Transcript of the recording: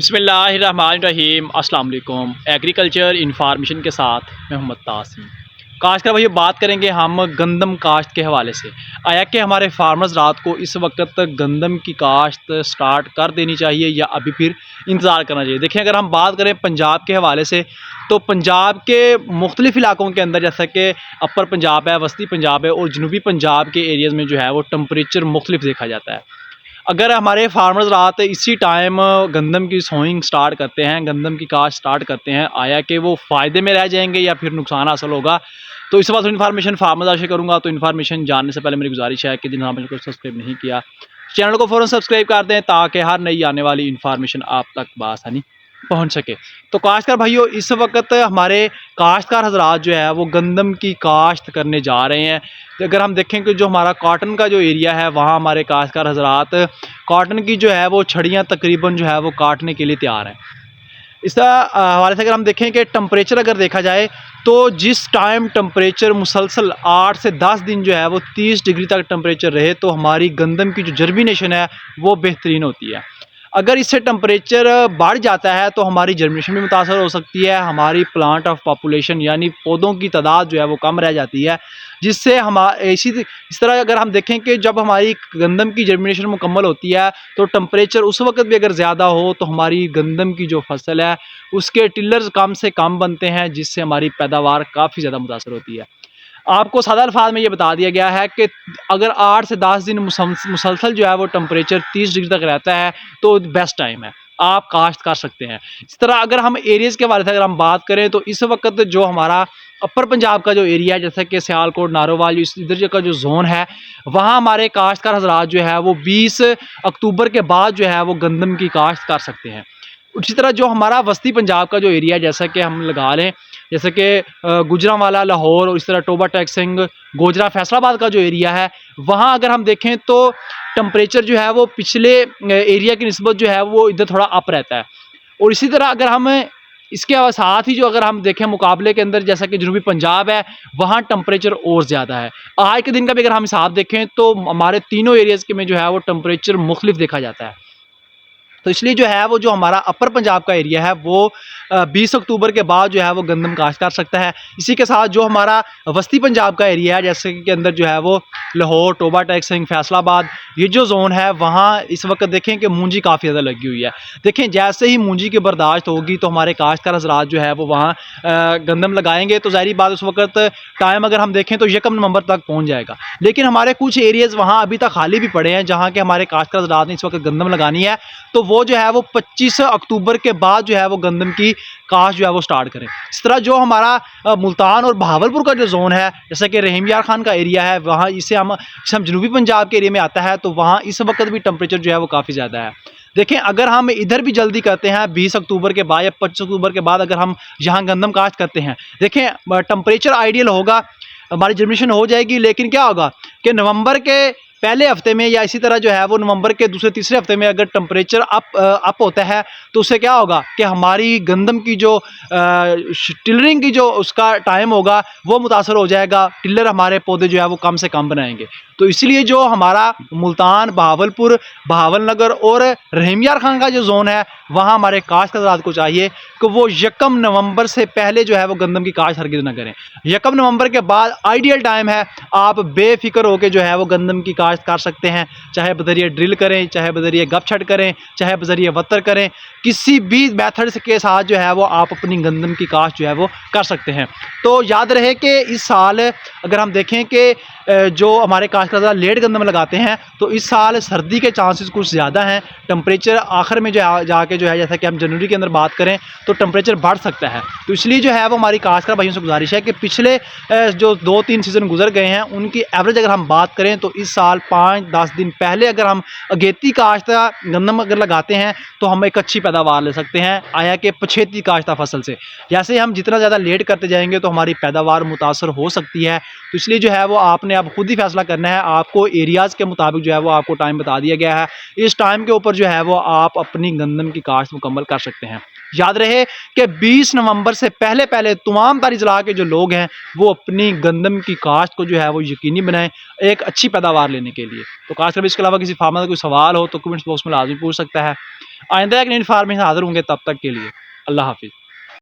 बिस्मिल्लाहिर्रहमानिर्रहीम अस्सलाम वालेकुम। एग्रीकल्चर इन्फॉर्मेशन के साथ मैं मोहम्मद तासिम। काश्तकार भाई बात करेंगे हम गंदम काश्त के हवाले से। आया कि हमारे फार्मर्स रात को इस वक्त गंदम की काश्त स्टार्ट कर देनी चाहिए या अभी फिर इंतज़ार करना चाहिए। देखिए, अगर हम बात करें पंजाब के हवाले से तो पंजाब के मुख्तलिफ़ इलाकों के अंदर, जैसा कि अपर पंजाब है, वस्ती पंजाब है और जनूबी पंजाब के एरियाज़ में जो है वो टेम्परेचर मुख्तलिफ देखा जाता है। अगर हमारे फार्मर्स रात इसी टाइम गंदम की सोइंग स्टार्ट करते हैं, गंदम की काश्त स्टार्ट करते हैं, आया कि वो फ़ायदे में रह जाएंगे या फिर नुकसान हासिल होगा। तो इस बात इन्फॉर्मेशन फार्मर्स आशा करूँगा। तो इन्फॉर्मेशन जानने से पहले मेरी गुजारिश है कि जिन्होंने को सब्सक्राइब नहीं किया, चैनल को फ़ौरन सब्सक्राइब कर दें ताकि हर नई आने वाली इन्फॉर्मेशन आप तक बआसानी पहुँच सके। तो काश्तकार भाइयों, इस वक्त हमारे काश्तकार हजरात जो है वो गंदम की काश्त करने जा रहे हैं। तो अगर हम देखें कि जो हमारा कॉटन का जो एरिया है, वहाँ हमारे काश्तकार हजरात कॉटन की जो है वो छड़ियाँ तकरीबन जो है वो काटने के लिए तैयार हैं। इस हवाले से अगर हम देखें कि टेम्परेचर अगर देखा जाए तो जिस टाइम टेम्परेचर मुसलसल 8 से 10 दिन जो है वो 30 डिग्री तक टेम्परेचर रहे तो हमारी गंदम की जो जर्मिनेशन है वो बेहतरीन होती है। अगर इससे टेम्परेचर बढ़ जाता है तो हमारी जर्मिनेशन भी मुतासर हो सकती है, हमारी प्लांट ऑफ पॉपुलेशन यानी पौधों की तादाद जो है वो कम रह जाती है, जिससे हम इस तरह अगर हम देखें कि जब हमारी गंदम की जर्मिनेशन मुकम्मल होती है तो टेम्परेचर उस वक्त भी अगर ज़्यादा हो तो हमारी गंदम की जो फसल है उसके टिलर्स कम से कम बनते हैं, जिससे हमारी पैदावार काफ़ी ज़्यादा मुतासर होती है। आपको सादा अल्फाज में ये बता दिया गया है कि अगर 8 से 10 दिन मुसलसल जो है वो टेम्परेचर 30 डिग्री तक रहता है तो बेस्ट टाइम है, आप काश्त कर सकते हैं। इस तरह अगर हम एरियाज़ के बारे में अगर हम बात करें तो इस वक्त जो हमारा अपर पंजाब का जो एरिया है, जैसे कि सियालकोट, नारोवाल, इस इधर का जो जोन है, वहाँ हमारे काश्तकार हजरात जो है वो 20 अक्टूबर के बाद जो है वो गंदम की काश्त कर सकते हैं। उसी तरह जो हमारा वस्ती पंजाब का जो एरिया है, जैसा कि हम लगा लें जैसे कि गुजरांवाला, लाहौर और इस तरह टोबा टेक सिंह, गोजरा, फैसलाबाद का जो एरिया है, वहाँ अगर हम देखें तो टेम्परेचर जो है वो पिछले एरिया की निस्बत जो है वो इधर थोड़ा अप रहता है। और इसी तरह अगर हम इसके साथ ही जो अगर हम देखें मुकाबले के अंदर, जैसा कि जनूबी पंजाब है, वहाँ टेम्परेचर और ज़्यादा है। आज के दिन का भी अगर हम हिसाब देखें तो हमारे तीनों एरियाज़ के में जो है वो टेम्परेचर मुख्तलिफ देखा जाता है। तो इसलिए जो है वो जो हमारा अपर पंजाब का एरिया है वो 20 अक्टूबर के बाद जो है वो गंदम काश्त कर सकता है। इसी के साथ जो हमारा वस्ती पंजाब का एरिया है, जैसे कि अंदर जो है वो लाहौर, टोबा टेक सिंह, फैसलाबाद, ये जो जोन है वहाँ इस वक्त देखें कि मूंजी काफ़ी ज़्यादा लगी हुई है। देखें, जैसे ही मूंजी की बर्दाश्त होगी तो हमारे काश्तकार हजरात जो है वो वहाँ गंदम लगाएंगे, तो ज़ाहिर बात उस वक्त टाइम अगर हम देखें तो 1 नवंबर तक पहुँच जाएगा। लेकिन हमारे कुछ एरियाज़ वहाँ अभी तक खाली भी पड़े हैं जहाँ के हमारे काश्तकार हजरात ने इस वक्त गंदम लगानी है, तो वो जो है वो 25 अक्टूबर के बाद जो है वो गंदम की काश्त जो है वो स्टार्ट करें। इस तरह जो हमारा मुल्तान और बहावलपुर का जो जोन है, जैसे कि रहीम यार खान का एरिया है, वहाँ इसे हम जनूबी पंजाब के एरिया में आता है, तो वहाँ इस वक्त भी टेम्परेचर जो है वो काफ़ी ज़्यादा है। देखें, अगर हम इधर भी जल्दी करते हैं 20 अक्टूबर के बाद या 25 अक्टूबर के बाद अगर हम यहाँ गंदम काश्त करते हैं, देखें टेम्परेचर आइडियल होगा, हमारी जर्मिनेशन हो जाएगी। लेकिन क्या होगा कि नवंबर के पहले हफ्ते में या इसी तरह जो है वो नवंबर के दूसरे तीसरे हफ्ते में अगर टेम्परेचर अप होता है तो उससे क्या होगा कि हमारी गंदम की जो टिलरिंग की जो उसका टाइम होगा वो मुतासर हो जाएगा, टिलर हमारे पौधे जो है वो कम से कम बनाएंगे। तो इसलिए जो हमारा मुल्तान, बहावलपुर, बहावलनगर और रहीम यार खान का जो जोन है, वहाँ हमारे काश्तकार हजरात को चाहिए कि वो 1 नवंबर से पहले जो है वो गंदम की काश्त हरगिज़ न करें। 1 नवंबर के बाद आइडियल टाइम है, आप बेफिक्र होकर जो है वो गंदम की काश्त कर सकते हैं, चाहे बजरिए ड्रिल करें, चाहे बजरिए गपछट करें, चाहे बजरिए वत्तर करें, किसी भी मेथड के साथ जो है वो आप अपनी गंदम की काश्त जो है वो कर सकते हैं। तो याद रहे कि इस साल अगर हम देखें कि जो हमारे काश्तकार लेट गंदम लगाते हैं तो इस साल सर्दी के चांसेस कुछ ज़्यादा हैं। टेम्परेचर आखिर में जो जाके जो है, जैसा कि हम जनवरी के अंदर बात करें तो टेम्परेचर बढ़ सकता है। तो इसलिए जो है वो हमारी काश्तकार भाइयों से गुजारिश है कि पिछले जो 2-3 सीज़न गुजर गए हैं उनकी एवरेज अगर हम बात करें तो इस साल 5-10 दिन पहले अगर हम अगेती काश्त गंदम अगर लगाते हैं तो हम एक अच्छी पैदावार ले सकते हैं, आया कि पछेती काश्ता फसल से। जैसे हम जितना ज़्यादा लेट करते जाएंगे तो हमारी पैदावार मुतासर हो सकती है। तो इसलिए जो है वो आपने अब खुद ही फैसला करना है, आपको एरियाज़ के मुताबिक जो है वो आपको टाइम बता दिया गया है, इस टाइम के ऊपर जो है वो आप अपनी गंदम की काश्त मुकम्मल कर सकते हैं। याद रहे कि 20 नवंबर से पहले पहले तमाम तारी ज़िला के जो लोग हैं वो अपनी गंदम की काश्त को जो है वो यकीनी बनाएं एक अच्छी पैदावार लेने लेने के लिए। तो काश इसके अलावा किसी फार्मर का कोई सवाल हो तो कमेंट्स बॉक्स में लाजमी पूछ सकता है। आइंदा एक नई इन्फॉर्मेशन हाज़िर होंगे, तब तक के लिए अल्लाह हाफ़िज़।